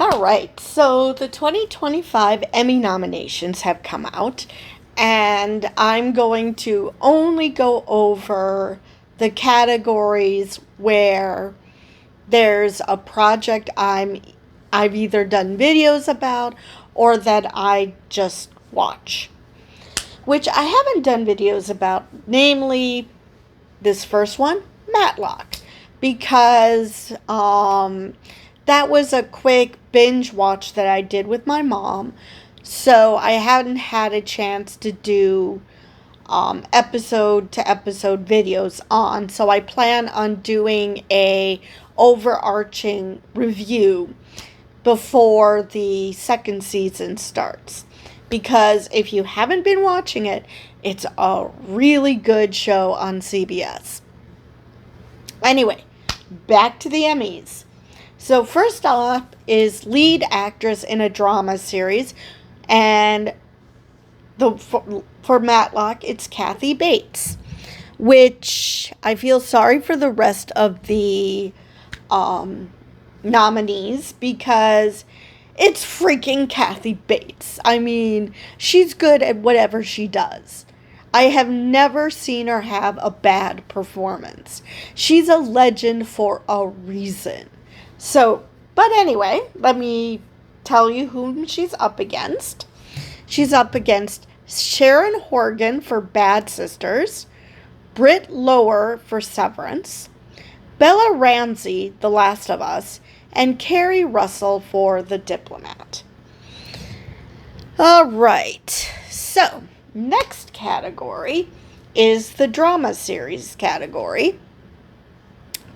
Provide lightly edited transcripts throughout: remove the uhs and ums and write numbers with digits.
All right, so the 2025 Emmy nominations have come out, and I'm going to only go over the categories where there's a project I've either done videos about or that I just watch, which I haven't done videos about, namely this first one, Matlock, because that was a quick binge watch that I did with my mom. So I hadn't had a chance to do episode to episode videos on. So I plan on doing a overarching review before the second season starts. Because if you haven't been watching it, it's a really good show on CBS. Anyway, back to the Emmys. So first off is lead actress in a drama series, and for Matlock, it's Kathy Bates, which I feel sorry for the rest of the nominees because it's freaking Kathy Bates. I mean, she's good at whatever she does. I have never seen her have a bad performance. She's a legend for a reason. So, but anyway, let me tell you whom she's up against. She's up against Sharon Horgan for Bad Sisters, Britt Lower for Severance, Bella Ramsey, The Last of Us, and Carrie Russell for The Diplomat. All right, so next category is the drama series category,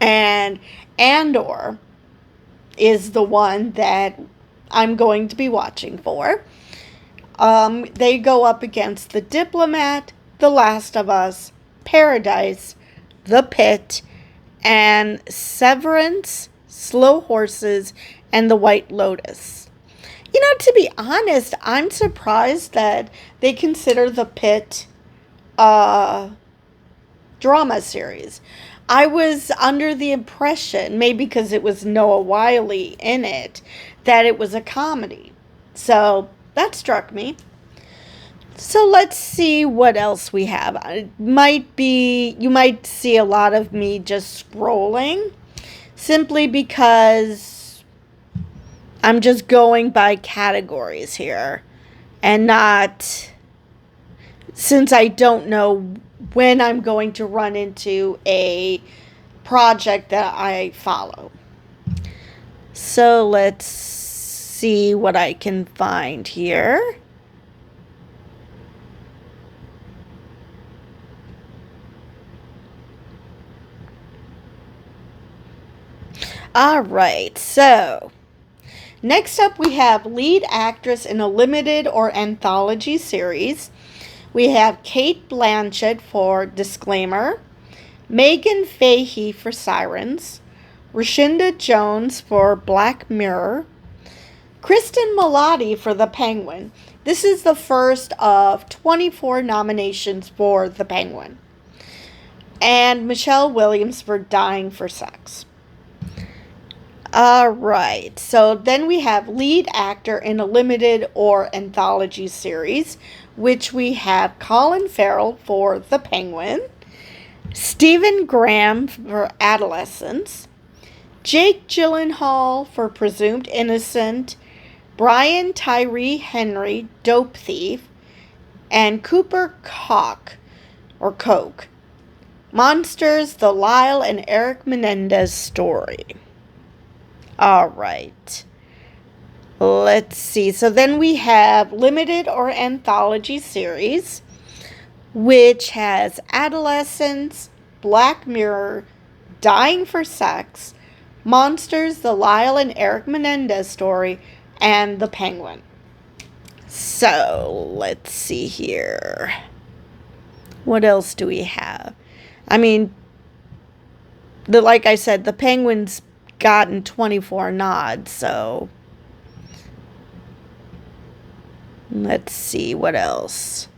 and Andor is the one that I'm going to be watching for. They go up against The Diplomat, The Last of Us, Paradise, The Pit, and Severance, Slow Horses, and The White Lotus. You know, to be honest, I'm surprised that they consider The Pit a drama series. I was under the impression, maybe because it was Noah Wyle in it, that it was a comedy. So that struck me. So let's see what else we have. You might see a lot of me just scrolling, simply because I'm just going by categories here, and not, since I don't know when I'm going to run into a project that I follow. So let's see what I can find here. All right, so next up we have lead actress in a limited or anthology series. We have Cate Blanchett for Disclaimer, Megan Fahey for Sirens, Rashida Jones for Black Mirror, Kristen Milotti for The Penguin. This is the first of 24 nominations for The Penguin. And Michelle Williams for Dying for Sex. All right, so then we have lead actor in a limited or anthology series, which we have Colin Farrell for The Penguin, Stephen Graham for Adolescence, Jake Gyllenhaal for Presumed Innocent, Brian Tyree Henry, Dope Thief, and Cooper Koch, Monsters, The Lyle and Eric Menendez Story. All right. Let's see. So then we have limited or anthology series, which has Adolescence, Black Mirror, Dying for Sex, Monsters, The Lyle and Eric Menendez Story, and The Penguin. So let's see here. What else do we have? I mean, like I said, The Penguin's gotten 24 nods, so let's see what else.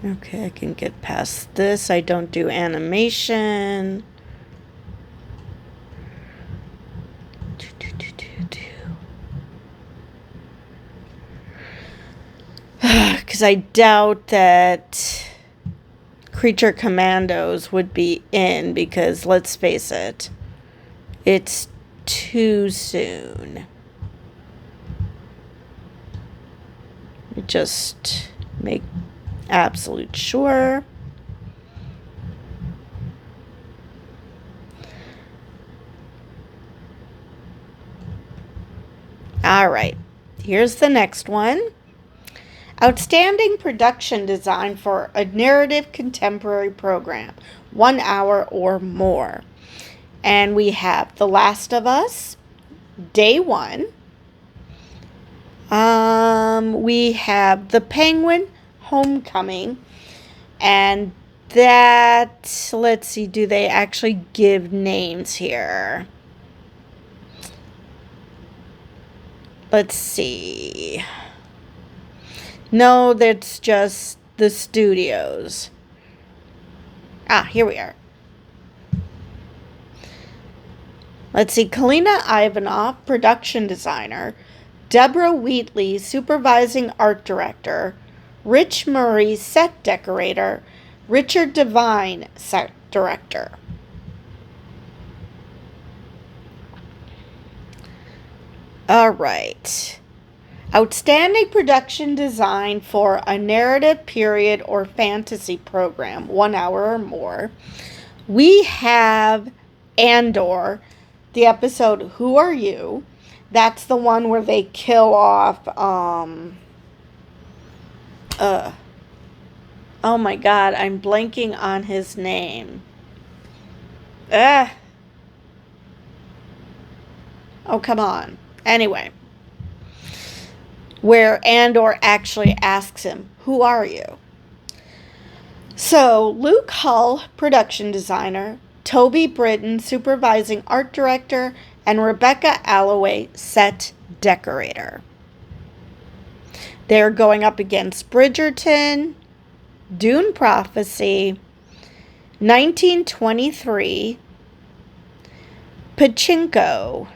Okay, I can get past this. I don't do animation. Because I doubt that Creature Commandos would be in, because let's face it, it's too soon. Just make absolute sure. All right, here's the next one. Outstanding production design for a narrative contemporary program, 1 hour or more. And we have The Last of Us, Day One. We have The Penguin, Homecoming. And that, let's see, do they actually give names here? Let's see. No, that's just the studios. Here we are. Let's see. Kalina Ivanov, production designer. Deborah Wheatley, supervising art director. Rich Murray, set decorator. Richard Devine, set director. All right. Outstanding production design for a narrative, period, or fantasy program, 1 hour or more. We have Andor, the episode Who Are You? That's the one where they kill off, oh my god, I'm blanking on his name. Oh, come on. Anyway. Where Andor actually asks him, who are you? So, Luke Hull, production designer, Toby Britton, supervising art director, and Rebecca Alloway, set decorator. They're going up against Bridgerton, Dune Prophecy, 1923, Pachinko.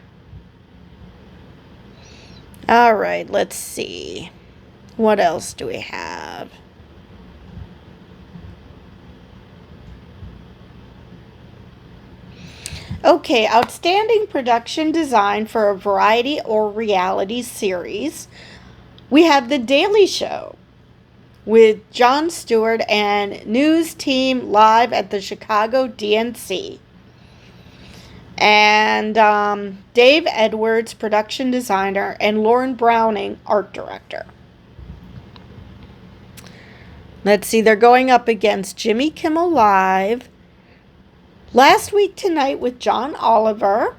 All right, let's see. What else do we have? Okay, outstanding production design for a variety or reality series. We have The Daily Show with Jon Stewart and news team live at the Chicago DNC. And Dave Edwards, production designer, and Lauren Browning, art director. Let's see, they're going up against Jimmy Kimmel Live, Last Week Tonight with John Oliver,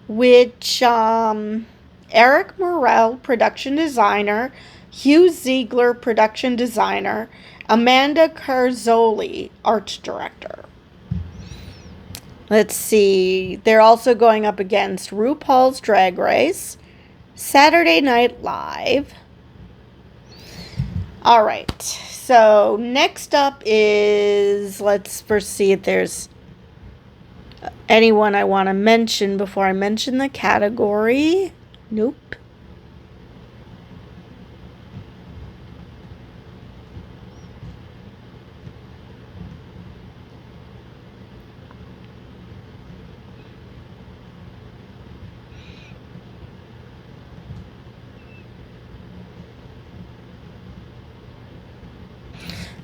which Eric Morrell, production designer, Hugh Ziegler, production designer, Amanda Carzoli, art director. Let's see. They're also going up against RuPaul's Drag Race, Saturday Night Live. All right. So next up is, let's first see if there's anyone I want to mention before I mention the category. Nope.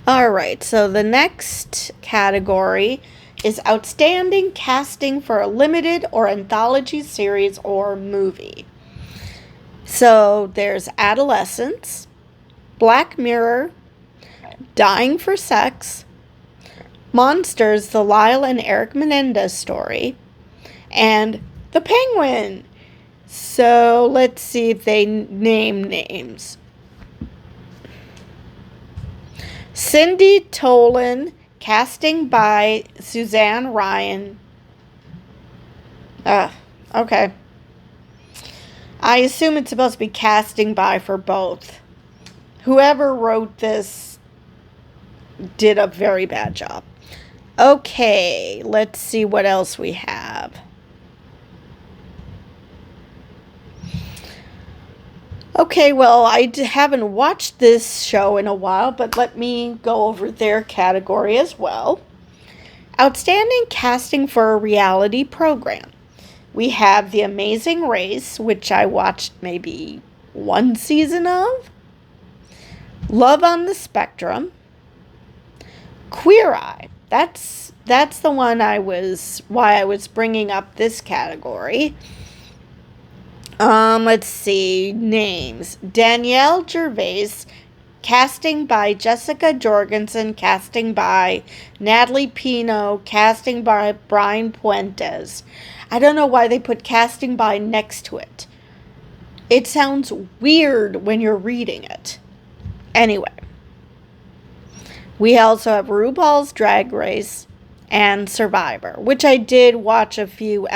All right, so the next category is outstanding casting for a limited or anthology series or movie. So there's Adolescence, Black Mirror, Dying for Sex, Monsters, the Lyle and Eric Menendez story, and The Penguin. So let's see if they name names. Cindy Tolan, casting by Suzanne Ryan. Okay. I assume it's supposed to be casting by for both. Whoever wrote this did a very bad job. Okay, let's see what else we have. Okay, well, haven't watched this show in a while, but let me go over their category as well. Outstanding casting for a reality program. We have The Amazing Race, which I watched maybe one season of. Love on the Spectrum. Queer Eye. That's the one why I was bringing up this category. Let's see. Names. Danielle Gervais, casting by Jessica Jorgensen, casting by Natalie Pino, casting by Brian Puentes. I don't know why they put casting by next to it. It sounds weird when you're reading it. Anyway. We also have RuPaul's Drag Race and Survivor, which I did watch a few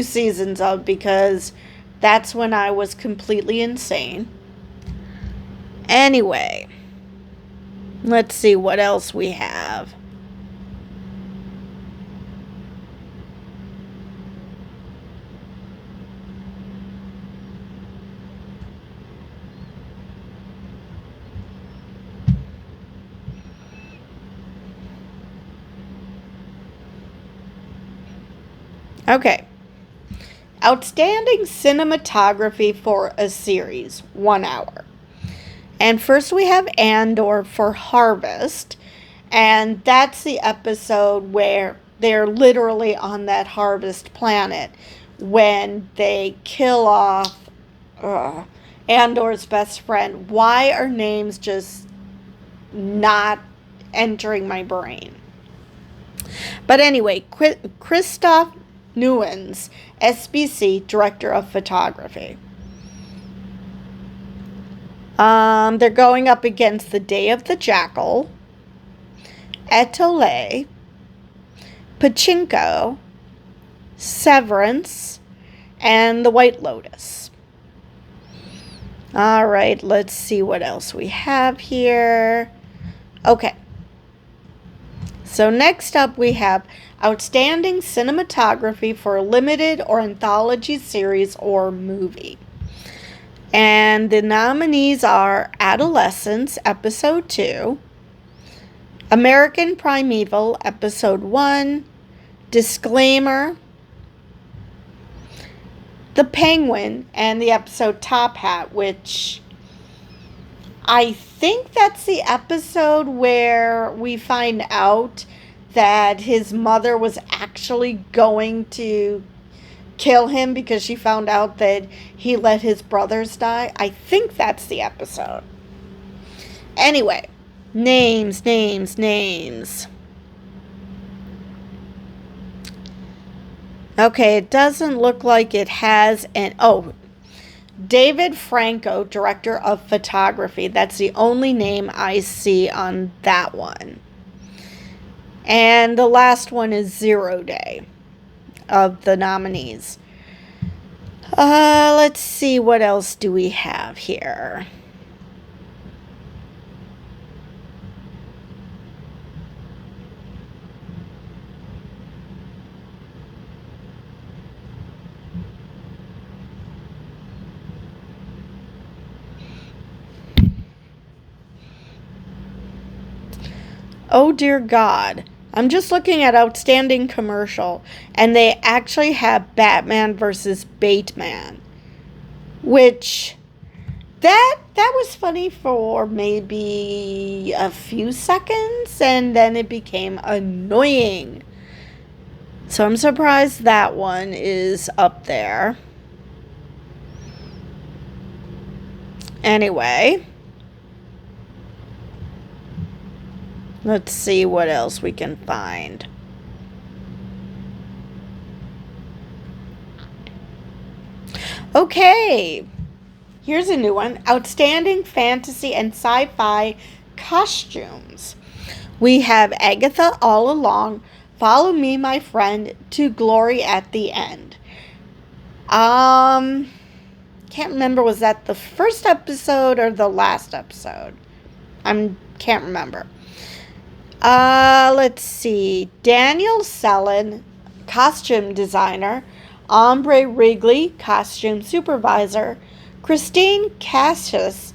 seasons of, because that's when I was completely insane. Anyway, let's see what else we have. Okay. Outstanding cinematography for a series, 1 hour. And first we have Andor for Harvest. And that's the episode where they're literally on that harvest planet when they kill off Andor's best friend. Why are names just not entering my brain? But anyway, Christoph Newens, SBC, Director of Photography. They're going up against The Day of the Jackal, Etole, Pachinko, Severance, and The White Lotus. All right, let's see what else we have here. Okay. So next up we have Outstanding Cinematography for a Limited or Anthology Series or Movie. And the nominees are Adolescence, Episode 2, American Primeval, Episode 1, Disclaimer, The Penguin, and the episode Top Hat, which I think that's the episode where we find out that his mother was actually going to kill him because she found out that he let his brothers die. I think that's the episode. Anyway, names. Okay, it doesn't look like it has David Franco, Director of Photography. That's the only name I see on that one. And the last one is Zero Day of the nominees. Let's see, what else do we have here? Oh dear God. I'm just looking at Outstanding Commercial, and they actually have Batman versus Bateman, which that was funny for maybe a few seconds, and then it became annoying. So I'm surprised that one is up there. Anyway, let's see what else we can find. Okay, here's a new one. Outstanding Fantasy and Sci-Fi Costumes. We have Agatha All Along, Follow Me, My Friend, to Glory at the End. Can't remember, was that the first episode or the last episode? I'm can't remember. Let's see. Daniel Sellen, costume designer. Ombre Wrigley, costume supervisor. Christine Cassius,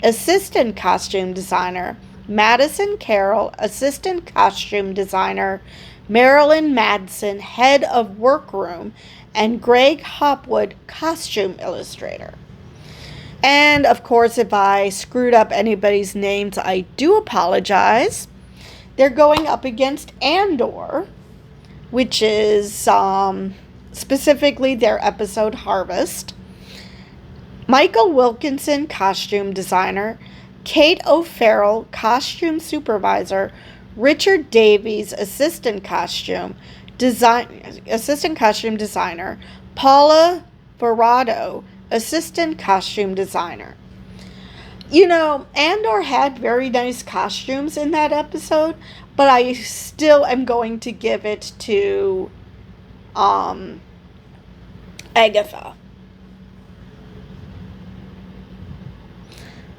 assistant costume designer. Madison Carroll, assistant costume designer. Marilyn Madsen, head of workroom. And Greg Hopwood, costume illustrator. And, of course, if I screwed up anybody's names, I do apologize. They're going up against Andor, which is specifically their episode Harvest. Michael Wilkinson, costume designer. Kate O'Farrell, costume supervisor. Richard Davies, assistant costume designer. Paula Verrado, assistant costume designer. You know, Andor had very nice costumes in that episode, but I still am going to give it to Agatha.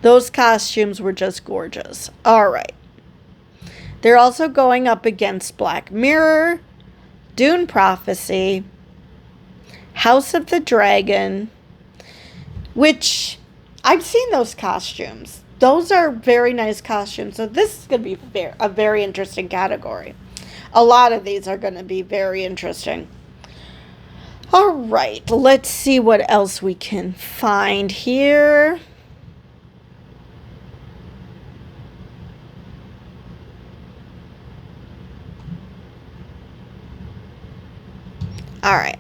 Those costumes were just gorgeous. All right. They're also going up against Black Mirror, Dune Prophecy, House of the Dragon, which I've seen those costumes. Those are very nice costumes. So this is going to be a very interesting category. A lot of these are going to be very interesting. All right, let's see what else we can find here. All right.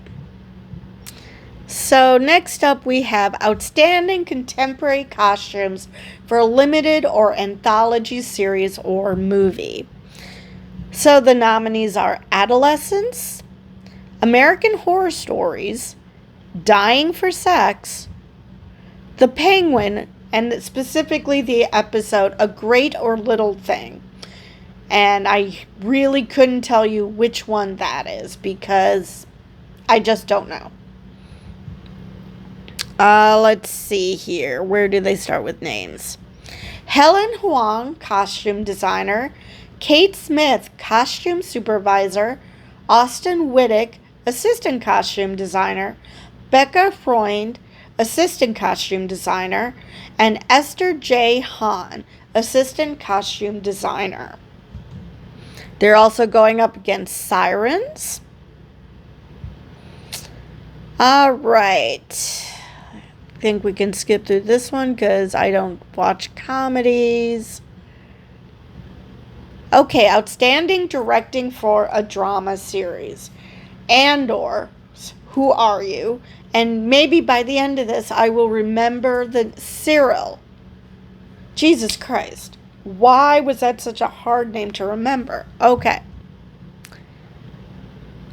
So next up we have Outstanding Contemporary Costumes for a Limited or Anthology Series or Movie. So the nominees are Adolescence, American Horror Stories, Dying for Sex, The Penguin, and specifically the episode A Great or Little Thing. And I really couldn't tell you which one that is because I just don't know. Let's see here. Where do they start with names? Helen Huang, costume designer. Kate Smith, costume supervisor. Austin Wittick, assistant costume designer. Becca Freund, assistant costume designer. And Esther J. Hahn, assistant costume designer. They're also going up against Sirens. All right. I think we can skip through this one because I don't watch comedies. Okay, Outstanding Directing for a Drama Series. Andor, Who Are You? And maybe by the end of this, I will remember the Cyril. Jesus Christ. Why was that such a hard name to remember? Okay.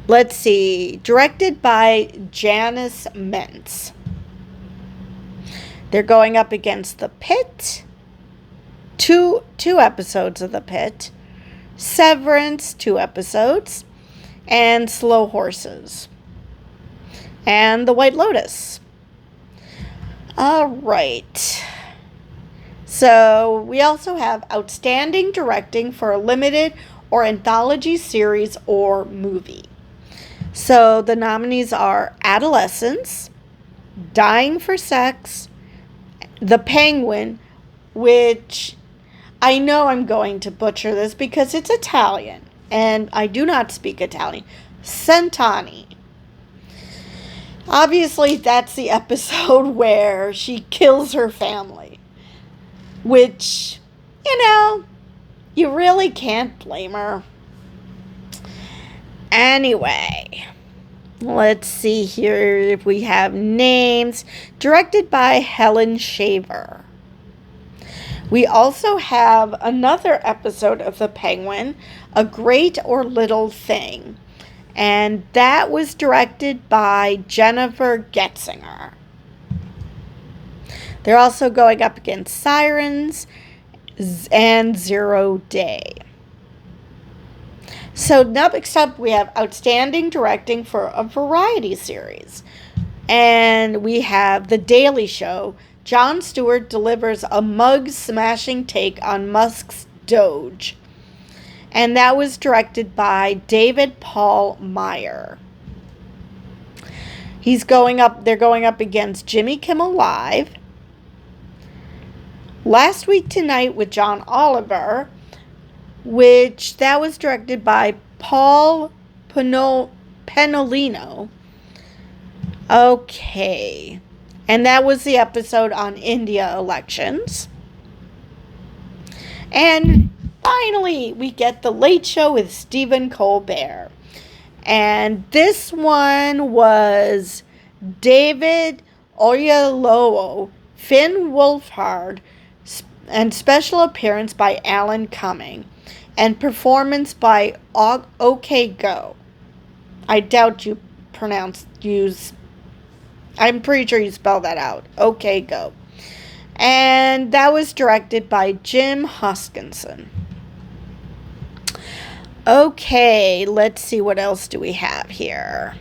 Let's see. Directed by Janice Mintz. They're going up against The Pit. Two episodes of The Pit. Severance, 2 episodes. And Slow Horses. And The White Lotus. All right. So we also have Outstanding Directing for a Limited or Anthology Series or Movie. So the nominees are Adolescence, Dying for Sex, The Penguin, which I know I'm going to butcher this because it's Italian, and I do not speak Italian. Centani. Obviously, that's the episode where she kills her family, which, you really can't blame her. Anyway, let's see here if we have names. Directed by Helen Shaver. We also have another episode of The Penguin, A Great or Little Thing. And that was directed by Jennifer Getzinger. They're also going up against Sirens and 0 Day. So next up, we have Outstanding Directing for a Variety Series. And we have The Daily Show. Jon Stewart delivers a mug-smashing take on Musk's Doge. And that was directed by David Paul Meyer. They're going up against Jimmy Kimmel Live, Last Week Tonight with John Oliver, which that was directed by Paul Penolino. Okay. And that was the episode on India elections. And finally, we get The Late Show with Stephen Colbert. And this one was David Oyelowo, Finn Wolfhard, and special appearance by Alan Cumming, and performance by OK Go. I doubt you I'm pretty sure you spell that out. OK Go. And that was directed by Jim Hoskinson. Okay, let's see what else do we have here.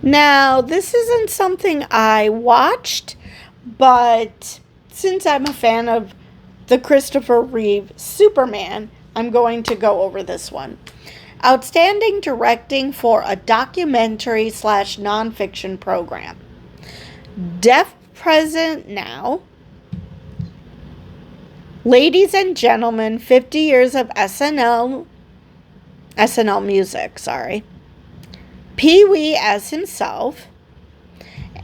Now, this isn't something I watched, but since I'm a fan of the Christopher Reeve Superman, I'm going to go over this one. Outstanding directing for a documentary / nonfiction program. Deaf Present Now. Ladies and Gentlemen, 50 Years of SNL Music, Pee-wee as Himself,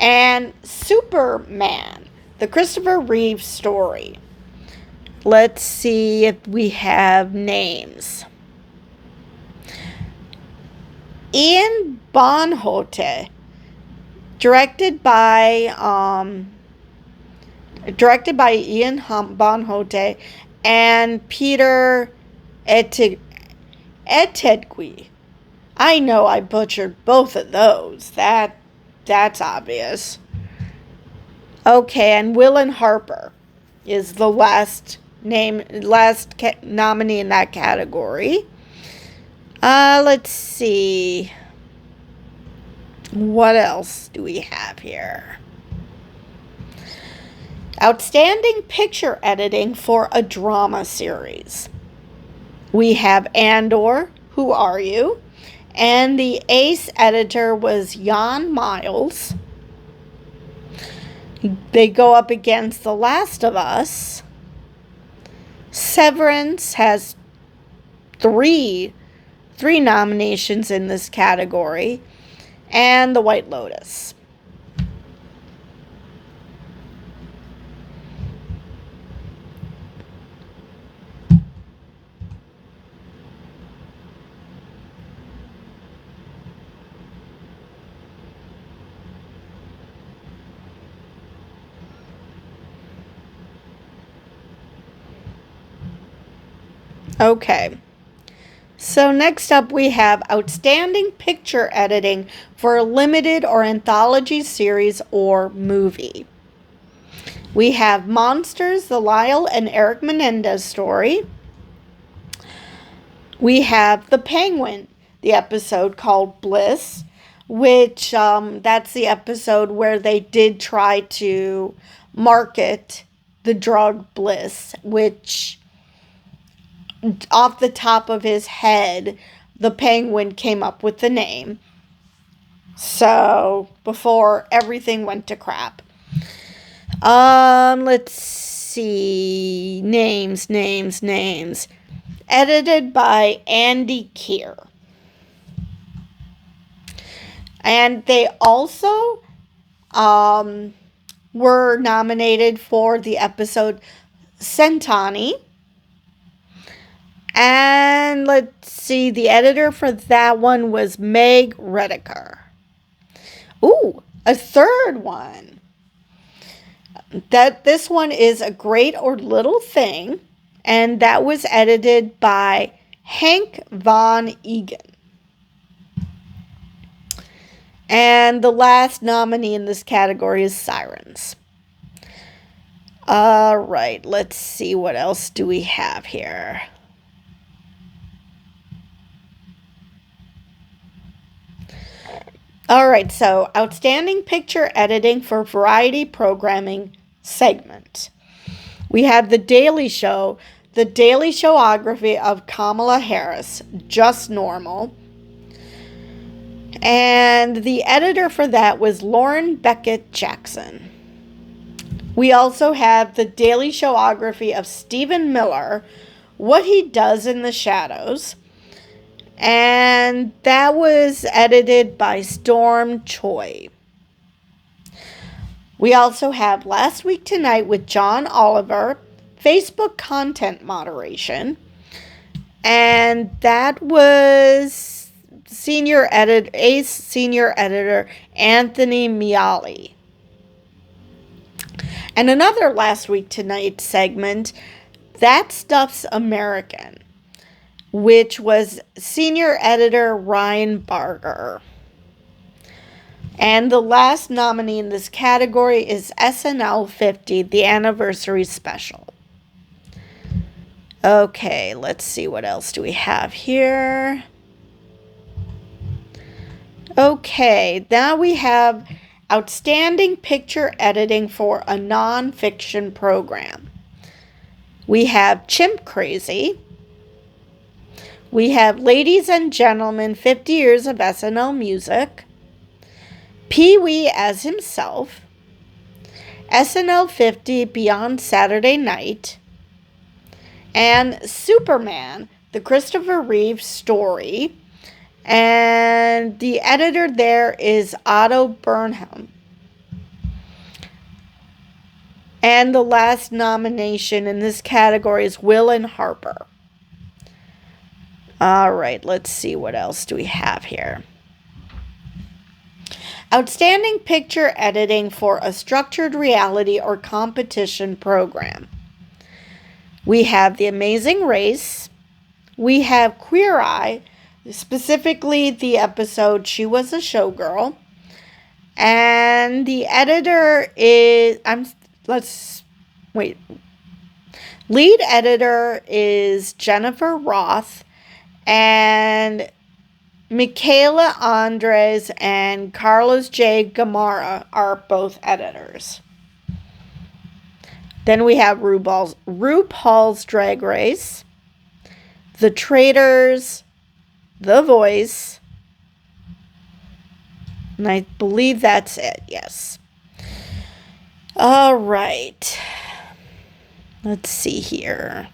and Superman, the Christopher Reeve story. Let's see if we have names. Ian Bonhote, directed by Ian Bonhote and Peter Etegui. I know I butchered both of those. That's obvious. Okay, and Willen Harper is the last nominee in that category. Let's see. What else do we have here? Outstanding picture editing for a drama series. We have Andor, Who Are You? And the ace editor was Jan Miles. They go up against The Last of Us. Severance has three nominations in this category. And The White Lotus. Okay, so next up we have Outstanding Picture Editing for a Limited or Anthology Series or Movie. We have Monsters, the Lyle and Eric Menendez story. We have The Penguin, the episode called Bliss, which that's the episode where they did try to market the drug Bliss, which off the top of his head, the Penguin came up with the name. So, before everything went to crap. Let's see. Names. Edited by Andy Keir. And they also were nominated for the episode Centani. And let's see, the editor for that one was Meg Redeker. Ooh, a third one. This one is A Great or Little Thing, and that was edited by Hank Von Egan. And the last nominee in this category is Sirens. All right, let's see what else do we have here. All right, so outstanding picture editing for variety programming segment. We have The Daily Show, the Daily Showography of Kamala Harris, Just Normal. And the editor for that was Lauren Beckett Jackson. We also have the Daily Showography of Stephen Miller, What He Does in the Shadows. And that was edited by Storm Choi. We also have Last Week Tonight with John Oliver, Facebook content moderation. And that was senior editor Anthony Miali. And another Last Week Tonight segment, That Stuff's American, which was senior editor Ryan Barger. And the last nominee in this category is SNL 50, the anniversary special. Okay, let's see what else do we have here. Okay, now we have outstanding picture editing for a nonfiction program. We have Chimp Crazy. We have Ladies and Gentlemen, 50 Years of SNL Music. Pee-wee as himself. SNL 50 Beyond Saturday Night. And Superman, the Christopher Reeve story. And the editor there is Otto Burnham. And the last nomination in this category is Will and Harper. All right, let's see what else do we have here. Outstanding picture editing for a structured reality or competition program. We have The Amazing Race. We have Queer Eye, specifically the episode She Was a Showgirl. And the editor is, lead editor is Jennifer Roth, and Michaela Andres and Carlos J. Gamarra are both editors. Then we have RuPaul's Drag Race, The Traitors, The Voice, and I believe that's it, yes. All right. Let's see here.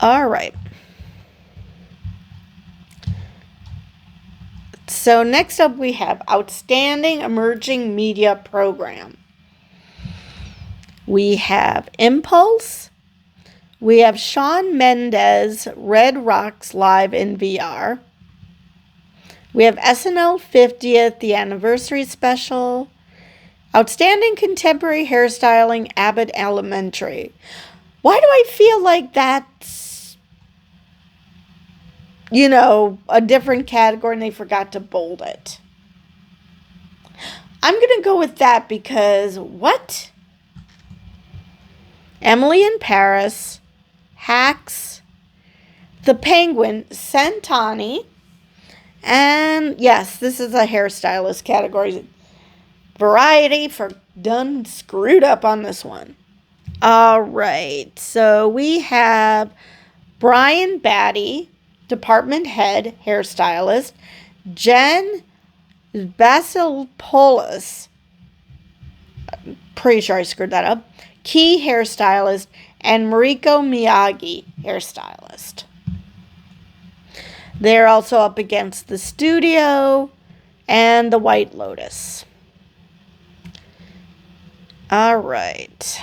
All right. So next up we have Outstanding Emerging Media Program. We have Impulse. We have Shawn Mendes, Red Rocks Live in VR. We have SNL 50th, the anniversary special. Outstanding Contemporary Hairstyling, Abbott Elementary. Why do I feel like that's, a different category and they forgot to bold it? I'm going to go with that because what? Emily in Paris, Hacks, The Penguin, Centani, and yes, this is a hairstylist category. Variety for done screwed up on this one. All right, so we have Brian Batty, department head hairstylist, Jen Basilopoulos, pretty sure I screwed that up, key hairstylist, and Mariko Miyagi, hairstylist. They're also up against The Studio and The White Lotus. All right.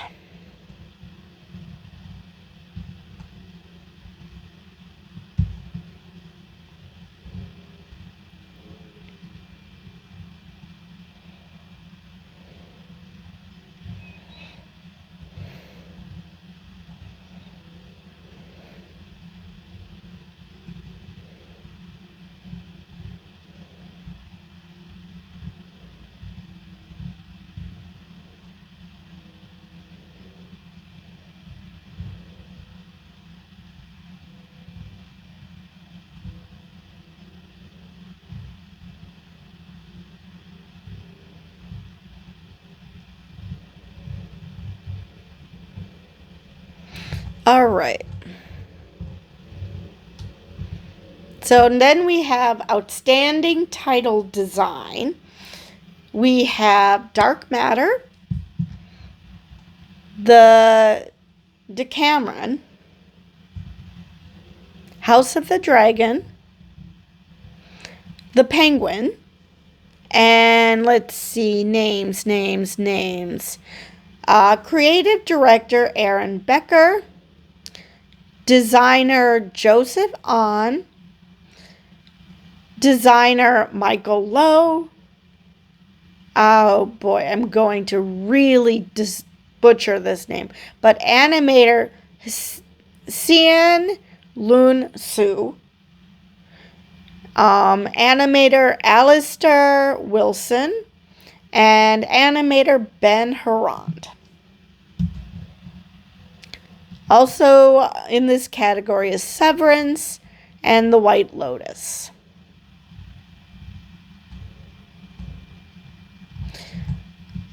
All right. So then we have outstanding title design. We have Dark Matter, the Decameron, House of the Dragon, the Penguin, and let's see, names. Creative director Aaron Becker, designer Joseph Ahn, designer Michael Lowe. Oh boy, I'm going to really butcher this name. But animator Cian Lun Su. Animator Alistair Wilson. And animator Ben Herond. Also in this category is Severance and The White Lotus.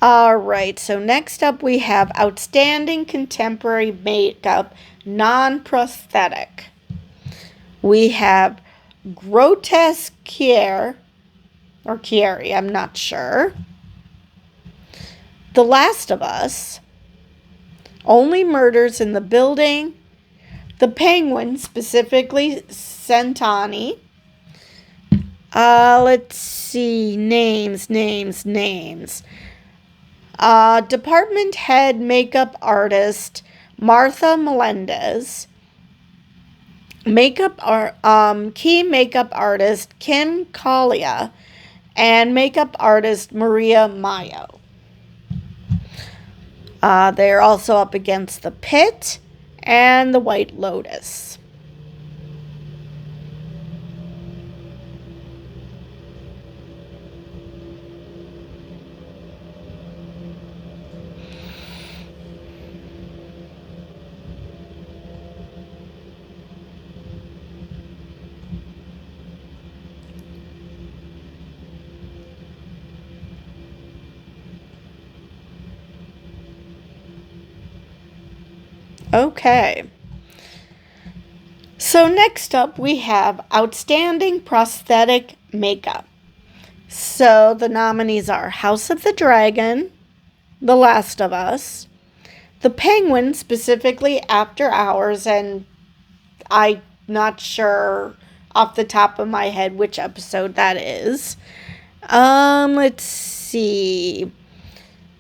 All right, so next up we have Outstanding Contemporary Makeup, Non-Prosthetic. We have Grotesque Kier, or Kieri, I'm not sure. The Last of Us, Only Murders in the Building, The Penguin, specifically Centani. Let's see, names. Department head makeup artist Martha Melendez. Key makeup artist Kim Kalia. And makeup artist Maria Mayo. They're also up against The Pit and The White Lotus. Okay. So next up we have Outstanding Prosthetic Makeup. So the nominees are House of the Dragon, The Last of Us, The Penguin, specifically After Hours, and I'm not sure off the top of my head which episode that is. Let's see.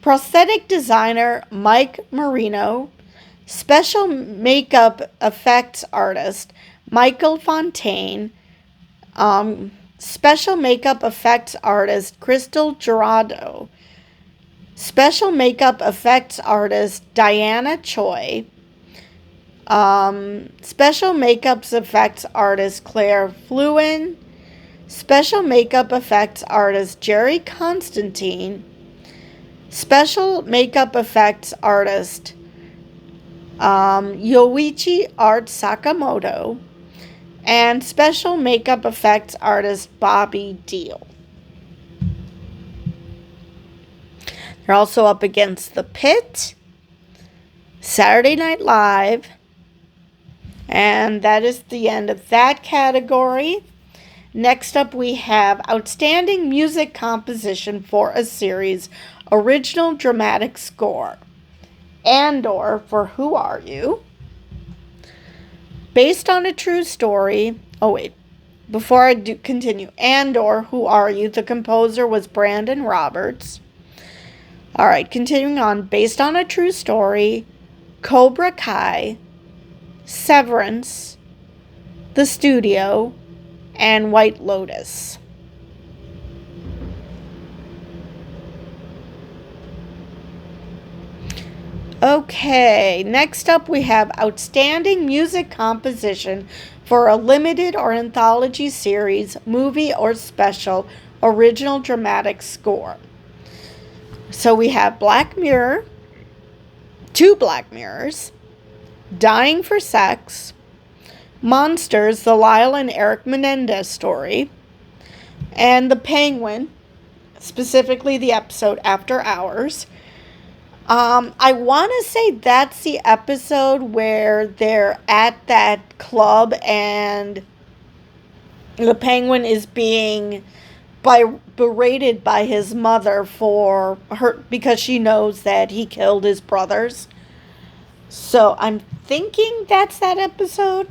Prosthetic designer Mike Marino. Special makeup effects artist Michael Fontaine. Special makeup effects artist Crystal Gerardo. Special makeup effects artist Diana Choi. Special makeup effects artist Claire Fluin. Special makeup effects artist Jerry Constantine. Special makeup effects artist Yoichi Art Sakamoto, and special makeup effects artist Bobby Deal. They're also up against The Pit, Saturday Night Live, and that is the end of that category. Next up we have Outstanding Music Composition for a Series, Original Dramatic Score. Andor for Who Are You? Based on a true story. Oh, wait. Before I continue. Andor, Who Are You? The composer was Brandon Roberts. All right, continuing on. Based on a true story. Cobra Kai. Severance. The Studio. And White Lotus. Okay, next up we have Outstanding Music Composition for a Limited or Anthology Series, Movie or Special, Original Dramatic Score. So we have Black Mirror, two Black Mirrors, Dying for Sex, Monsters, the Lyle and Eric Menendez story, and The Penguin, specifically the episode After Hours, I want to say that's the episode where they're at that club and the penguin is being berated by his mother for her because she knows that he killed his brothers. So I'm thinking that's that episode.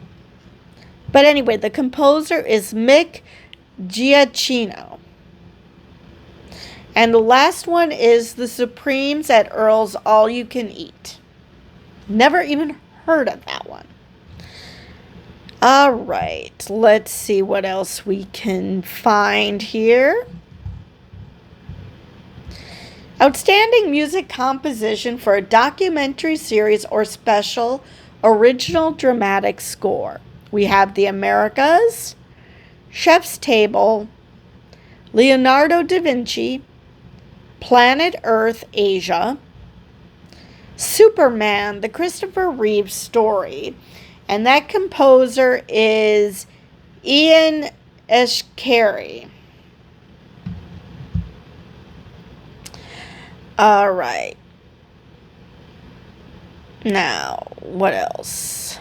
But anyway, the composer is Mick Giacchino. And the last one is The Supremes at Earl's All You Can Eat. Never even heard of that one. All right, let's see what else we can find here. Outstanding music composition for a documentary series or special original dramatic score. We have The Americas, Chef's Table, Leonardo da Vinci, Planet Earth Asia, Superman, the Christopher Reeve story, and that composer is Ian Eshkari. All right. Now, what else?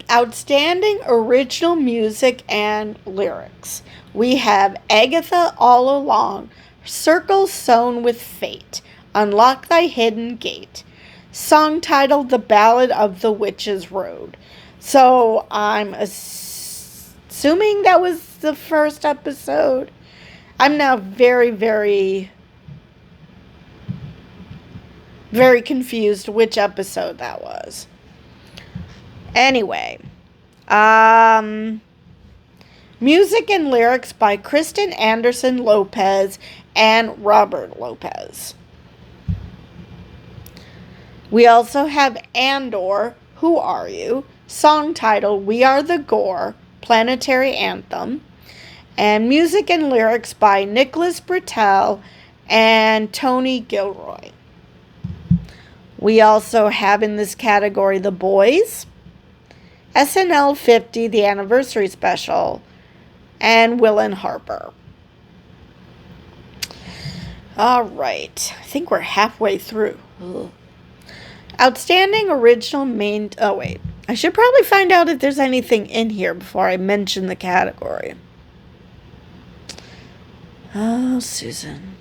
Outstanding original music and lyrics. We have Agatha All Along, Circles Sewn with Fate, Unlock Thy Hidden Gate, song titled The Ballad of the Witch's Road. So I'm assuming that was the first episode. I'm now very, very, very confused which episode that was. Anyway, music and lyrics by Kristen Anderson Lopez and Robert Lopez. We also have Andor, Who Are You? Song title, We Are the Gore, Planetary Anthem. And music and lyrics by Nicholas Britell and Tony Gilroy. We also have in this category The Boys, SNL 50, the anniversary special, and Will and Harper. All right. I think we're halfway through. Ugh. Outstanding original main... Oh, wait. I should probably find out if there's anything in here before I mention the category. Oh, Susan.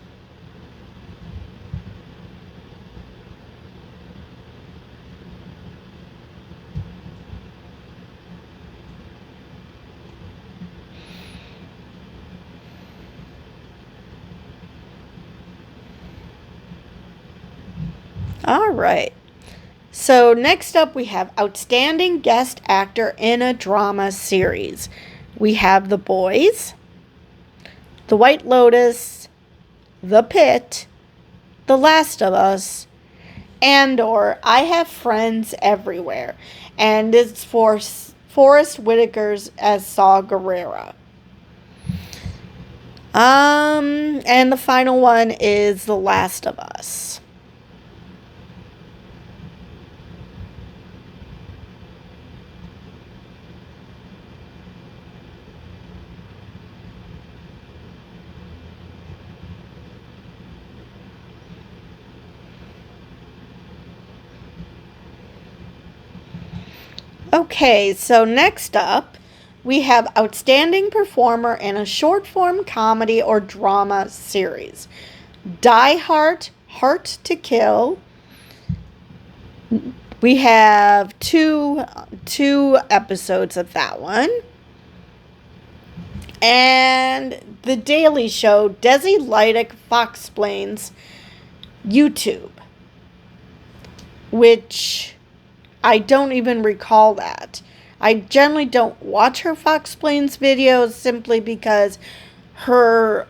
All right. So next up we have Outstanding Guest Actor in a Drama Series. We have The Boys, The White Lotus, The Pit, The Last of Us, Andor, I Have Friends Everywhere. And it's for Forrest Whitaker's as Saw Gerrera. And the final one is The Last of Us. Okay, so next up, we have Outstanding Performer in a Short Form Comedy or Drama Series. Die Hard, Heart to Kill. We have two episodes of that one. And The Daily Show, Desi Lydic Foxplains, YouTube. Which... I don't even recall that. I generally don't watch her Fox Explains videos simply because her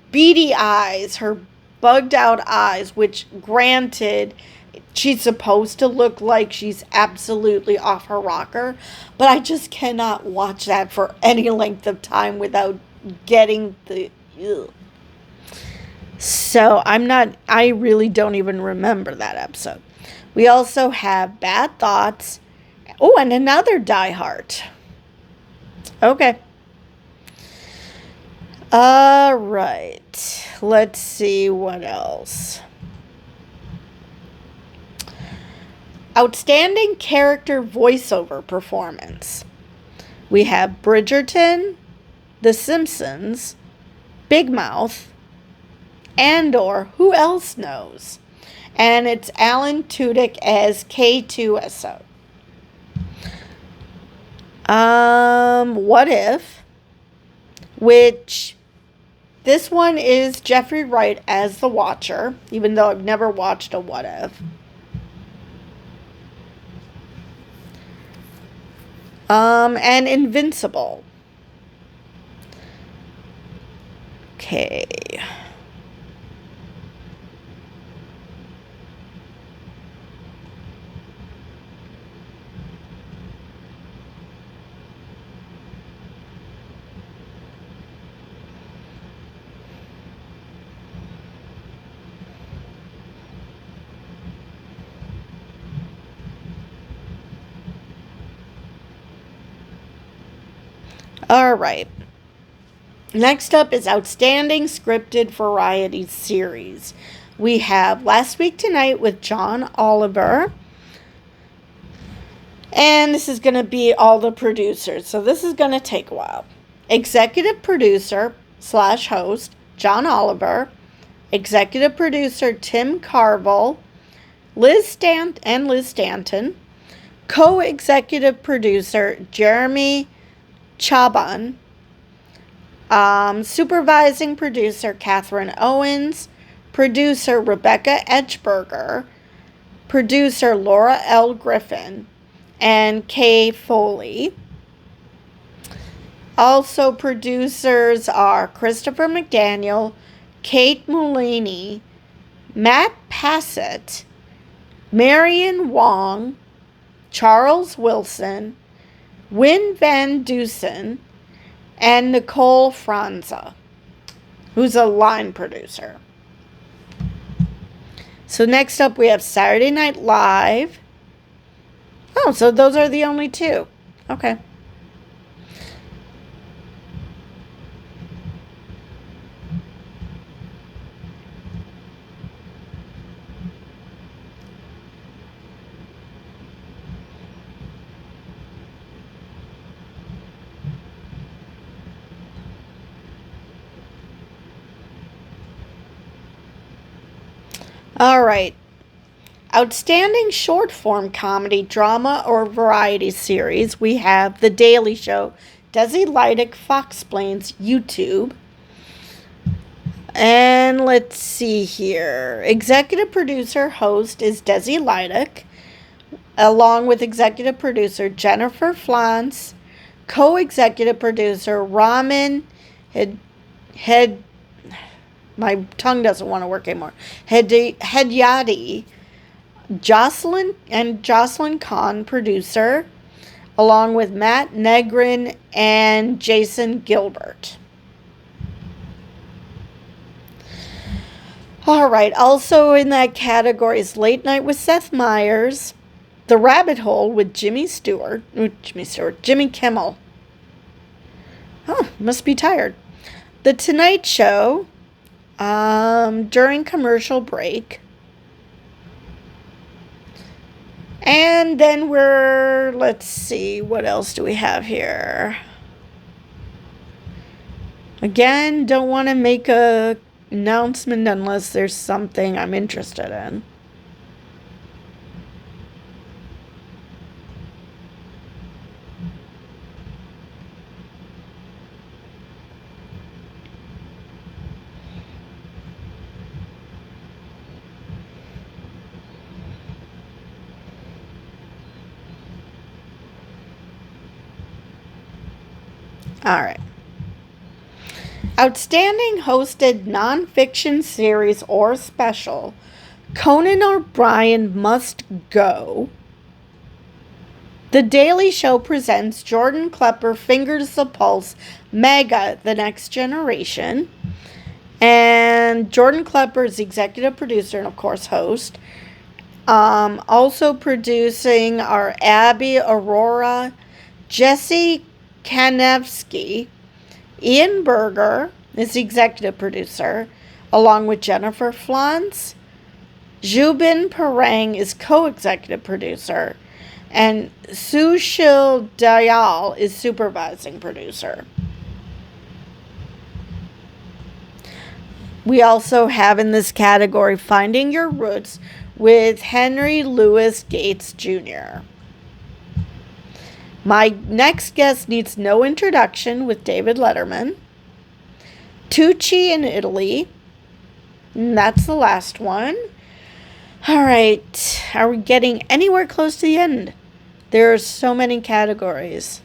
beady eyes, her bugged out eyes, which granted, she's supposed to look like she's absolutely off her rocker, but I just cannot watch that for any length of time without getting the... Ugh. So I really don't even remember that episode. We also have Bad Thoughts. Oh, and another Die Hard. Okay. All right. Let's see what else. Outstanding character voiceover performance. We have Bridgerton, The Simpsons, Big Mouth, Andor, Who Else Knows? And it's Alan Tudyk as K2SO. What If? Which, this one is Jeffrey Wright as the Watcher, even though I've never watched a What If. And Invincible. Okay. All right. Next up is Outstanding Scripted Variety Series. We have Last Week Tonight with John Oliver. And this is going to be all the producers. So this is going to take a while. Executive producer / host, John Oliver. Executive producer, Tim Carville. Liz Stanton. Co-executive producer, Jeremy Chaban. Supervising producer, Catherine Owens. Producer, Rebecca Edgeberger. Producer, Laura L. Griffin. And Kay Foley. Also producers are Christopher McDaniel, Kate Mullaney, Matt Passett, Marion Wong, Charles Wilson, Win Van Dusen, and Nicole Franza, who's a line producer. So next up we have Saturday Night Live. Oh, so those are the only two. Okay. All right. Outstanding short form comedy, drama, or variety series. We have The Daily Show, Desi Lydic, Foxplains, YouTube. And let's see here. Executive producer, host is Desi Lydic, along with executive producer Jennifer Flance, co-executive producer Ramin my tongue doesn't want to work anymore. Hedyadi, Jocelyn Kahn, producer, along with Matt Negrin and Jason Gilbert. All right, also in that category is Late Night with Seth Meyers, The Rabbit Hole with Jimmy Kimmel. Oh, must be tired. The Tonight Show, during commercial break. And then let's see, what else do we have here? Again, don't want to make a announcement unless there's something I'm interested in. All right. Outstanding hosted nonfiction series or special, Conan O'Brien Must Go. The Daily Show presents Jordan Klepper Fingers the Pulse, Mega, The Next Generation. And Jordan Klepper is executive producer and, of course, host. Also producing are Abby Aurora, Jesse Kanevsky, Ian Berger, is the executive producer, along with Jennifer Flans. Zubin Parang is co-executive producer, and Sushil Dayal is supervising producer. We also have in this category Finding Your Roots with Henry Louis Gates Jr. My next guest needs no introduction with David Letterman. Tucci in Italy. And that's the last one. All right. Are we getting anywhere close to the end? There are so many categories.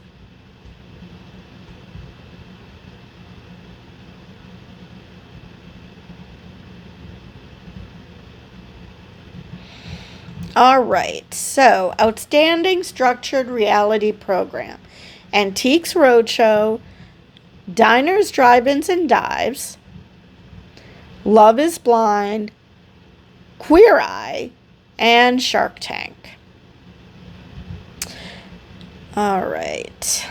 All right, so Outstanding Structured Reality Program. Antiques Roadshow, Diners, Drive-Ins, and Dives, Love is Blind, Queer Eye, and Shark Tank. All right.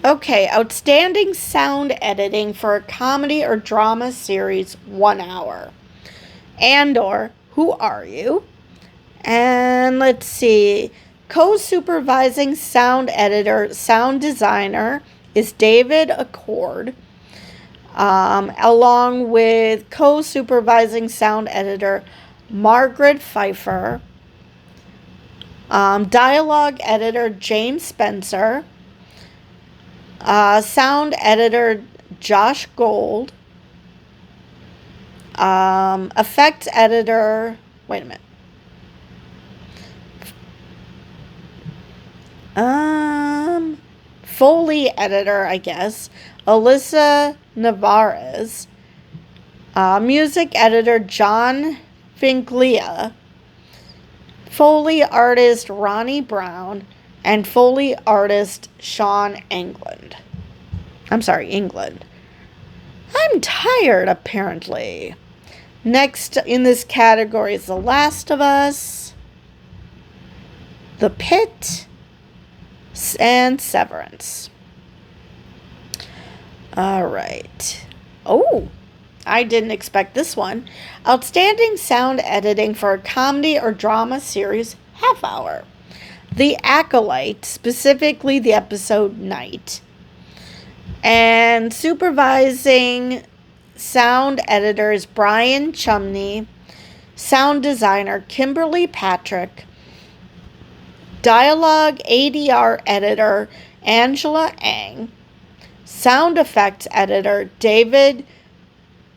Okay, Outstanding Sound Editing for a Comedy or Drama Series, 1 hour. Andor, Who Are You? And let's see, co-supervising sound editor, sound designer is David Accord, along with co-supervising sound editor Margaret Pfeiffer, dialogue editor James Spencer, sound editor Josh Gold, effects editor, wait a minute, Foley editor, I guess, Alyssa Navarez, music editor John Finklia, Foley artist Ronnie Brown, and Foley artist Sean England. England. I'm tired, apparently. Next in this category is The Last of Us, The Pit, and Severance. All right. Oh, I didn't expect this one. Outstanding sound editing for a comedy or drama series, half hour. The Acolyte, specifically the episode Night. And supervising sound editor is Brian Chumney. Sound designer Kimberly Patrick. Dialogue ADR editor Angela Ang. Sound effects editor David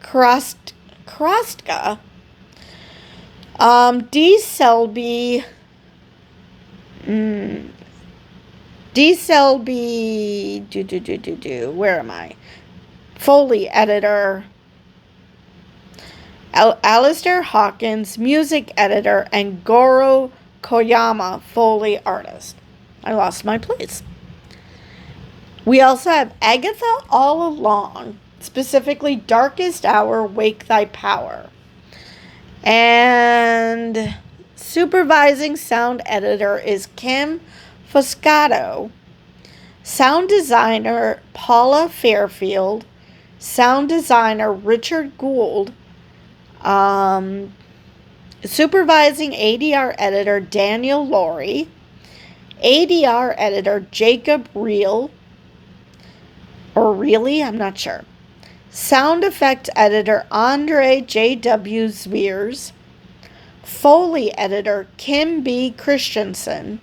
Krostka. D. Selby, where am I? Foley editor Alistair Hawkins, music editor, and Goro Koyama, Foley artist. I lost my place. We also have Agatha All Along, specifically Darkest Hour, Wake Thy Power. And supervising sound editor is Kim Foscato. Sound designer Paula Fairfield. Sound designer Richard Gould. Supervising ADR editor Daniel Laurie. ADR editor Jacob Reel. Or really? I'm not sure. Sound effects editor Andre J.W. Zwiers. Foley editor Kim B. Christensen.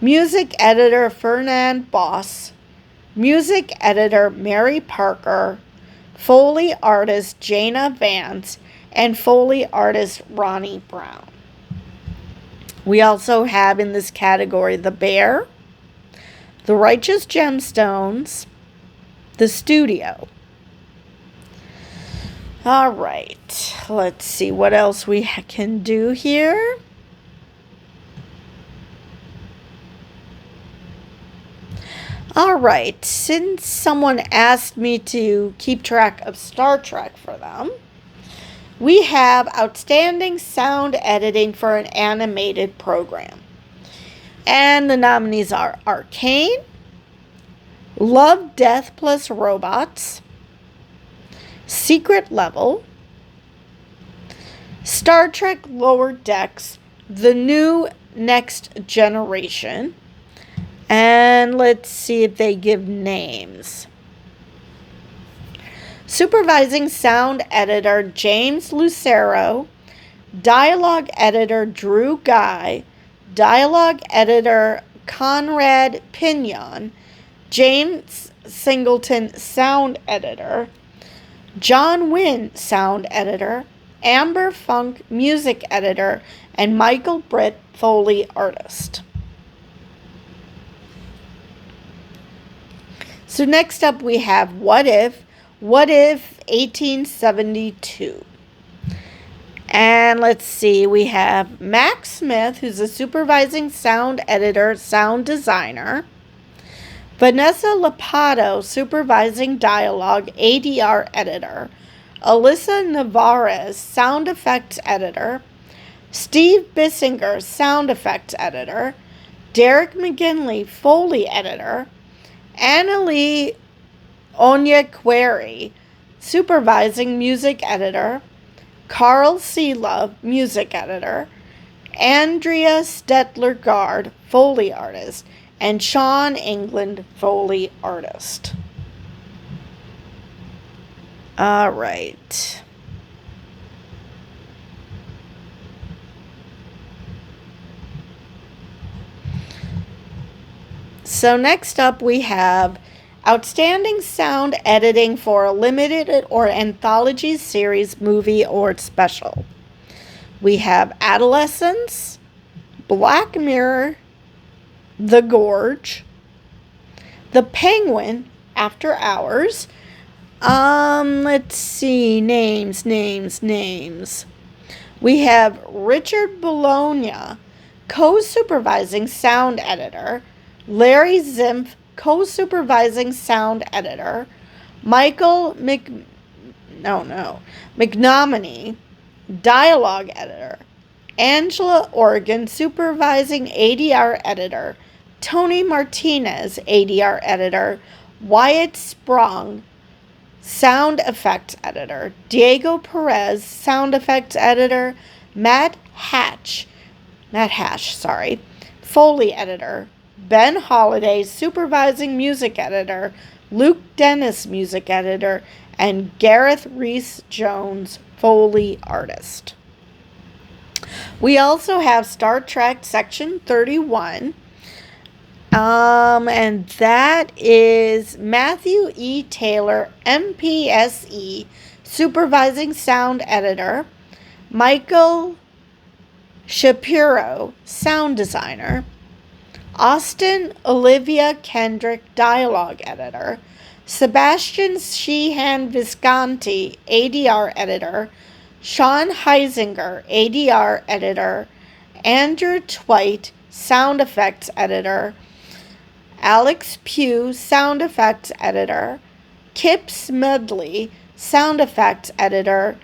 Music editor Fernand Boss. Music editor Mary Parker. Foley artist Jana Vance. And Foley artist Ronnie Brown. We also have in this category The Bear, The Righteous Gemstones, The Studio. All right, let's see what else we can do here. All right, since someone asked me to keep track of Star Trek for them, We have outstanding sound editing for an animated program. And the nominees are Arcane, Love, Death Plus Robots, Secret Level, Star Trek Lower Decks, The New Next Generation, and let's see if they give names. Supervising sound editor James Lucero, dialogue editor Drew Guy, dialogue editor Conrad Pinion, James Singleton sound editor, John Wynn sound editor, Amber Funk music editor, and Michael Britt Foley artist. So next up we have What If 1872. And let's see, we have Max Smith, who's a supervising sound editor, sound designer. Vanessa Lapato, supervising dialogue, ADR editor. Alyssa Navarez, sound effects editor. Steve Bissinger, sound effects editor. Derek McGinley, Foley editor. Annalie Onyekwere, supervising music editor. Carl C. Love, music editor. Andrea Stetler-Gard, Foley artist. And Sean England, Foley artist. All right. So next up we have outstanding sound editing for a limited or anthology series, movie, or special. We have Adolescence, Black Mirror, The Gorge, The Penguin, After Hours. Let's see, names. We have Richard Bologna, co-supervising sound editor. Larry Zimpf, co-supervising sound editor. Michael McNominy, dialogue editor. Angela Organ, supervising ADR editor. Tony Martinez, ADR editor. Wyatt Sprung, sound effects editor. Diego Perez, sound effects editor. Matt Hatch, Foley editor. Ben Holiday, supervising music editor. Luke Dennis, music editor. And Gareth Rhys-Jones, Foley artist. We also have Star Trek Section 31. And that is Matthew E. Taylor, MPSE, supervising sound editor. Michael Shapiro, sound designer. Austin Olivia Kendrick, dialogue editor. Sebastian Sheehan Visconti, ADR editor. Sean Heisinger, ADR editor. Andrew Twite, sound effects editor. Alex Pugh, sound effects editor. Kip Smedley, sound effects editor.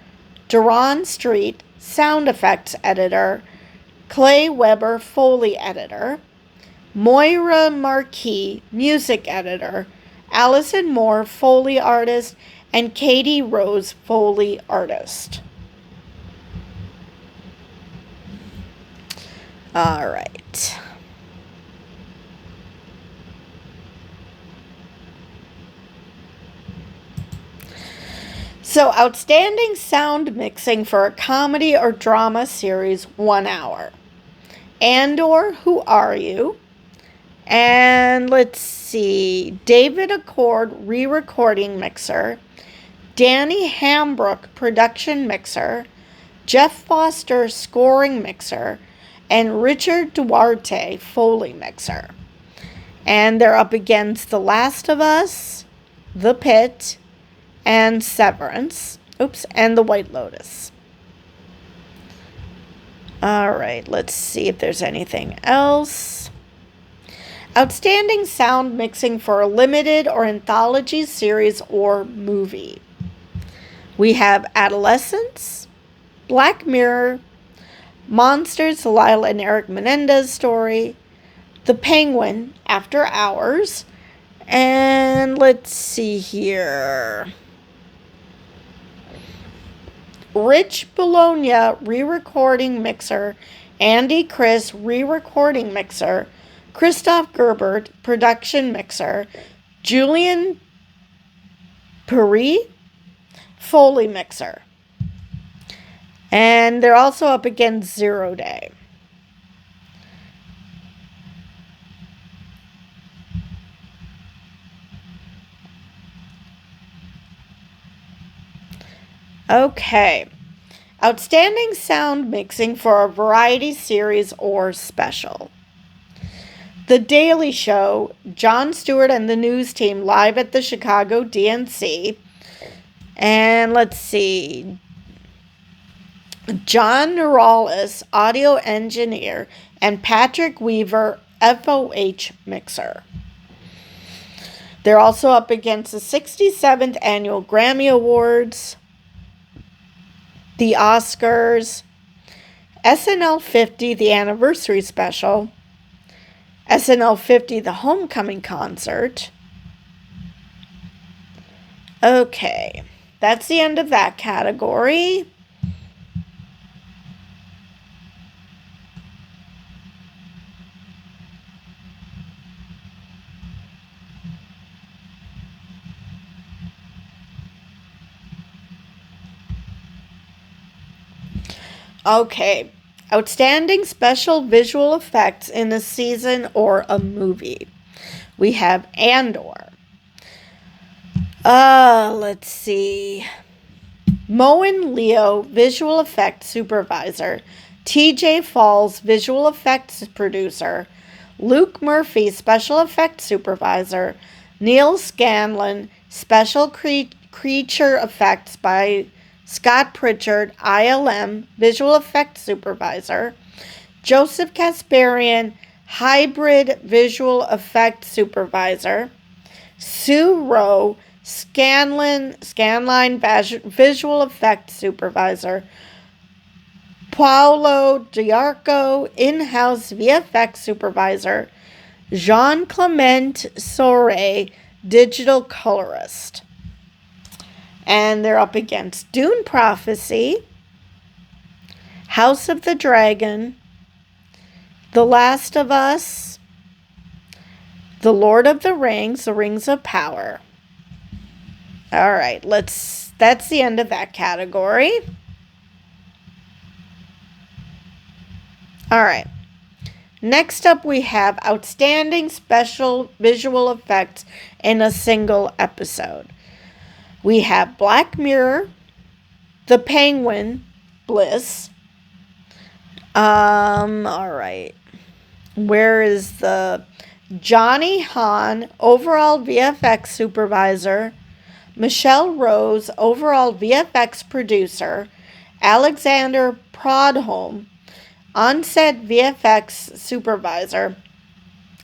Duran Street, sound effects editor. Clay Weber, Foley editor. Moira Marquis, music editor. Allison Moore, Foley artist. And Katie Rose, Foley artist. All right. So, outstanding sound mixing for a comedy or drama series, 1 hour. Andor, Who Are You? And let's see, David Accord, re-recording mixer. Danny Hambrook, production mixer. Jeff Foster, scoring mixer. And Richard Duarte, Foley mixer. And they're up against The Last of Us, The Pit, and Severance. And The White Lotus. All right, let's see if there's anything else. Outstanding sound mixing for a limited or anthology series or movie. We have Adolescence, Black Mirror, Monsters, the Lila and Eric Menendez story, The Penguin, After Hours, and let's see here. Rich Bologna re-recording mixer, Andy Chris re-recording mixer, Christoph Gerbert production mixer, Julian Puri Foley mixer. And they're also up against 0 Day. Okay. Outstanding sound mixing for a variety series or special. The Daily Show, Jon Stewart and the news team live at the Chicago DNC. And let's see. John Neuralis, audio engineer, and Patrick Weaver, FOH mixer. They're also up against the 67th Annual Grammy Awards, the Oscars, SNL 50, the Anniversary Special, SNL 50, the Homecoming Concert. Okay, that's the end of that category. Okay, outstanding special visual effects in a season or a movie. We have Andor. Let's see. Moen Leo, visual effects supervisor. TJ Falls, visual effects producer. Luke Murphy, special effects supervisor. Neil Scanlon, special creature effects by Scott Pritchard, ILM, visual effects supervisor. Joseph Kasparian, hybrid visual effects supervisor. Sue Rowe, Scanline visual effects supervisor. Paulo Diarco, in-house VFX supervisor. Jean-Clement Sore, digital colorist. And they're up against Dune Prophecy, House of the Dragon, The Last of Us, The Lord of the Rings of Power. All right, that's the end of that category. All right. Next up, we have outstanding special visual effects in a single episode. We have Black Mirror, The Penguin, Bliss. All right. Where is the Johnny Hahn, overall VFX supervisor, Michelle Rose, overall VFX producer, Alexander Prodholm, on-set VFX supervisor,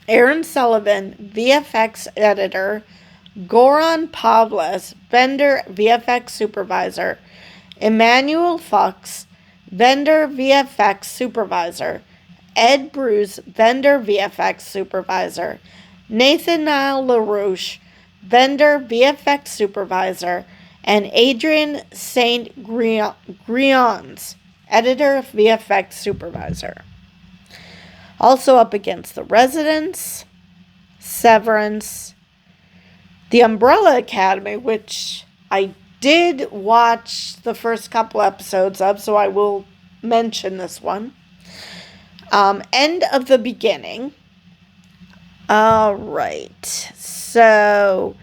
Aaron Sullivan, VFX editor, Goran Pavles, vendor VFX supervisor, Emmanuel Fox, vendor VFX supervisor, Ed Bruce, vendor VFX supervisor, Nathaniel LaRouche, vendor VFX supervisor, and Adrian St. Grions, editor VFX supervisor. Also up against The Residence, Severance, The Umbrella Academy, which I did watch the first couple episodes of, so I will mention this one. End of the Beginning. All right. So,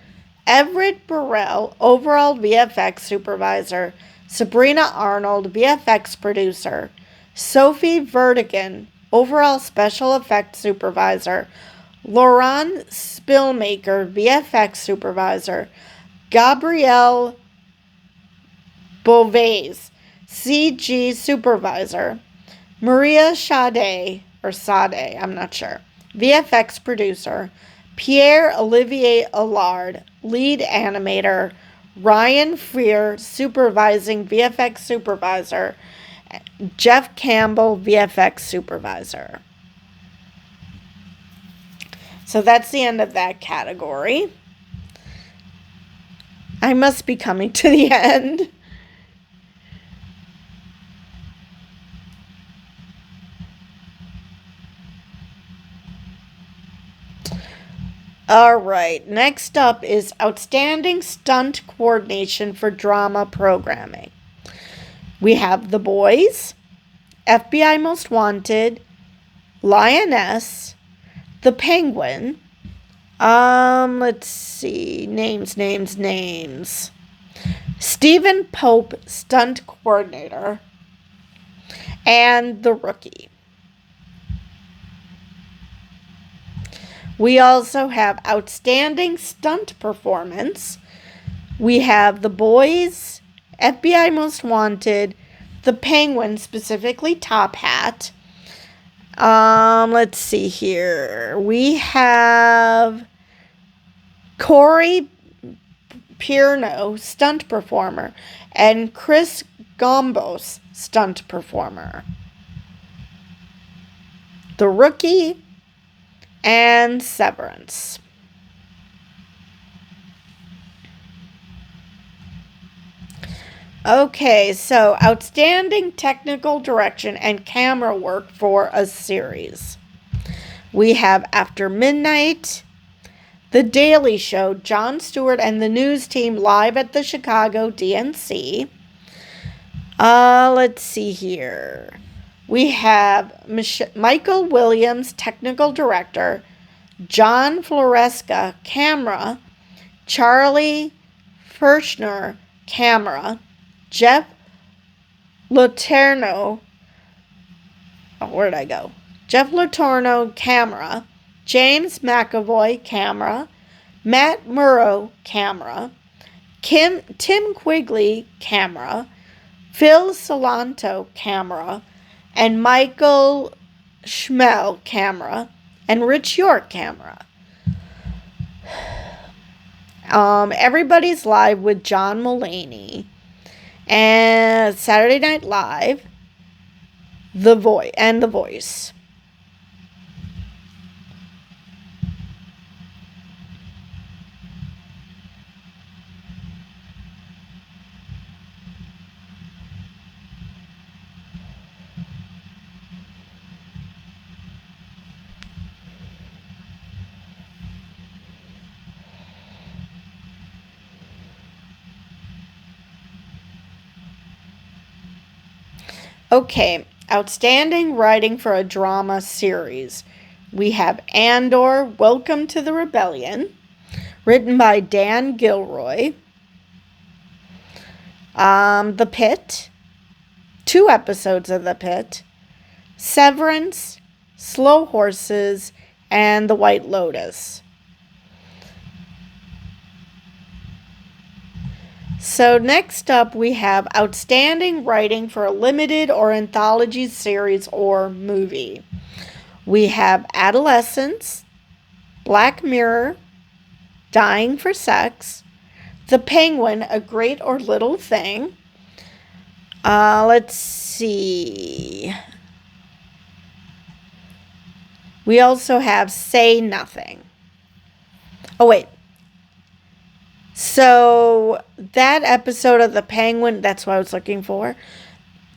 Everett Burrell, overall VFX supervisor. Sabrina Arnold, VFX producer. Sophie Vertigan, overall special effects supervisor. Lauren Spillmaker, VFX supervisor. Gabrielle Beauvais, CG supervisor. Maria Sade, I'm not sure, VFX producer. Pierre-Olivier Allard, lead animator. Ryan Freer, supervising VFX supervisor. Jeff Campbell, VFX supervisor. So that's the end of that category. I must be coming to the end. All right, next up is Outstanding Stunt Coordination for Drama Programming. We have The Boys, FBI Most Wanted, Lioness, The Penguin. Let's see. Names. Stephen Pope, Stunt Coordinator, and The Rookie. We also have Outstanding Stunt Performance. We have The Boys, FBI Most Wanted, The Penguin, specifically Top Hat. Let's see here. We have Corey Pierno, stunt performer, and Chris Gombos, stunt performer. The Rookie and Severance. Okay, so Outstanding Technical Direction and Camera Work for a Series. We have After Midnight, The Daily Show, Jon Stewart and the news team live at the Chicago DNC. Let's see here. We have Michael Williams, Technical Director, John Floresca, Camera, Charlie Fershner, Camera, Jeff Loterno, Jeff Loterno, Camera, James McAvoy, Camera, Matt Murrow, Camera, Tim Quigley, Camera, Phil Solanto, Camera, and Michael Schmel, Camera, and Rich York, Camera. Everybody's Live with John Mulaney, and Saturday Night Live, The Voice. Okay, Outstanding Writing for a Drama Series. We have Andor, Welcome to the Rebellion, written by Dan Gilroy. The Pit, 2 episodes of The Pit, Severance, Slow Horses, and The White Lotus. So next up, we have Outstanding Writing for a Limited or Anthology Series or Movie. We have Adolescence, Black Mirror, Dying for Sex, The Penguin, A Great or Little Thing. Let's see. We also have Say Nothing. Oh, wait. So that episode of The Penguin, that's what I was looking for.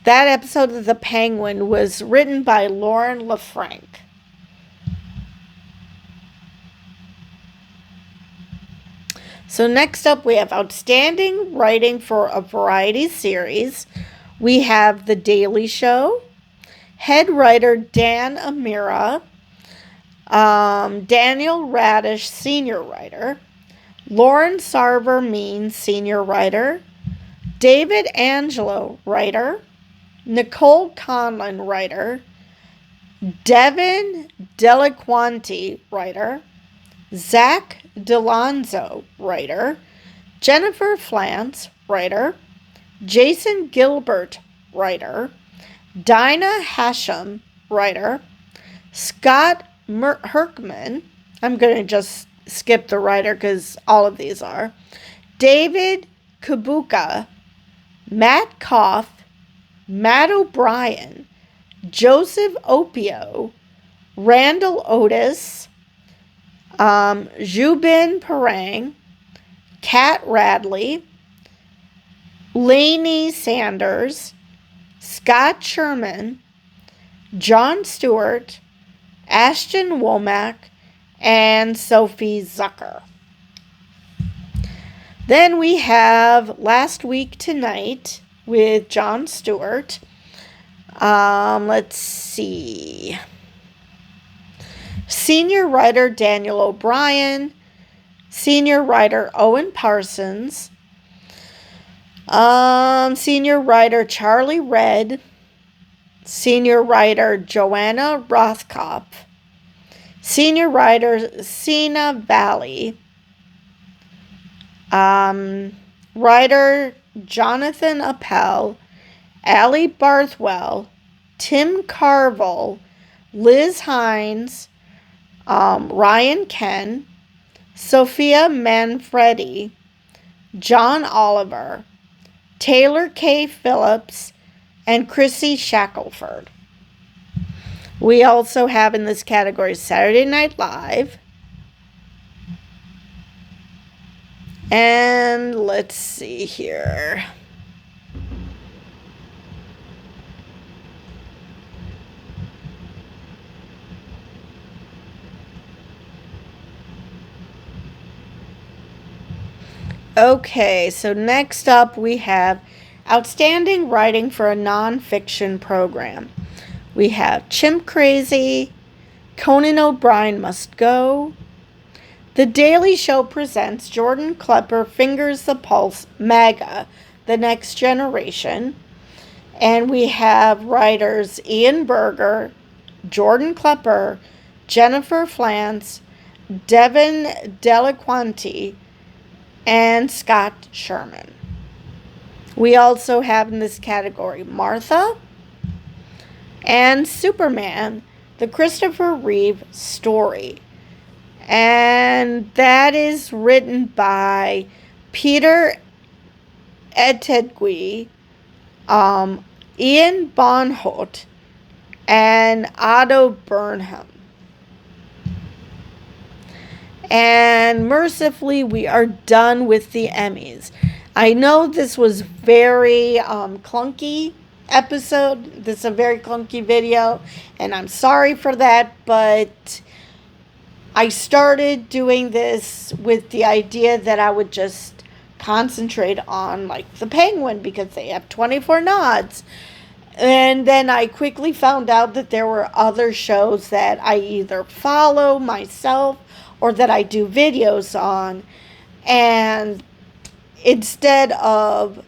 That episode of The Penguin was written by Lauren LaFranc. So next up, we have Outstanding Writing for a Variety Series. We have The Daily Show, head writer Dan Amira, Daniel Radish, senior writer, Lauren Sarver Means, senior writer, David Angelo, writer, Nicole Conlon, writer, Devin Delaquanti, writer, Zach DeLonzo, writer, Jennifer Flance, writer, Jason Gilbert, writer, Dinah Hashem, writer, Scott Herkman, I'm going to just skip the writer because all of these are, David Kubuka, Matt Koff, Matt O'Brien, Joseph Opio, Randall Otis, Jubin Parang, Kat Radley, Lainey Sanders, Scott Sherman, Jon Stewart, Ashton Womack, and Sophie Zucker. Then we have Last Week Tonight with Jon Stewart. Let's see. Senior writer Daniel O'Brien, senior writer Owen Parsons, senior writer Charlie Redd, senior writer Joanna Rothkopf, senior writer Sina Valley, writer Jonathan Appel, Allie Barthwell, Tim Carville, Liz Hines, Ryan Ken, Sophia Manfredi, John Oliver, Taylor K. Phillips, and Chrissy Shackelford. We also have in this category Saturday Night Live. And let's see here. Okay, so next up we have Outstanding Writing for a Nonfiction Program. We have Chimp Crazy, Conan O'Brien Must Go, The Daily Show presents Jordan Klepper Fingers the Pulse, MAGA, The Next Generation. And we have writers Ian Berger, Jordan Klepper, Jennifer Flance, Devin Delaquanti, and Scott Sherman. We also have in this category Martha and Superman, the Christopher Reeve story. And that is written by Peter Ettegui, Ian Bonholt, and Otto Burnham. And mercifully, we are done with the Emmys. I know this was very clunky episode. This is a very clunky video, and I'm sorry for that, but I started doing this with the idea that I would just concentrate on, like, the Penguin, because they have 24 nods. And then I quickly found out that there were other shows that I either follow myself or that I do videos on. And instead of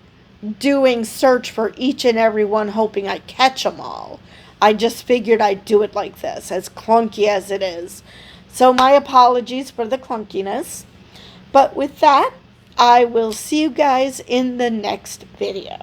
doing search for each and every one, hoping I catch them all, I just figured I'd do it like this, as clunky as it is. So my apologies for the clunkiness. But with that, I will see you guys in the next video.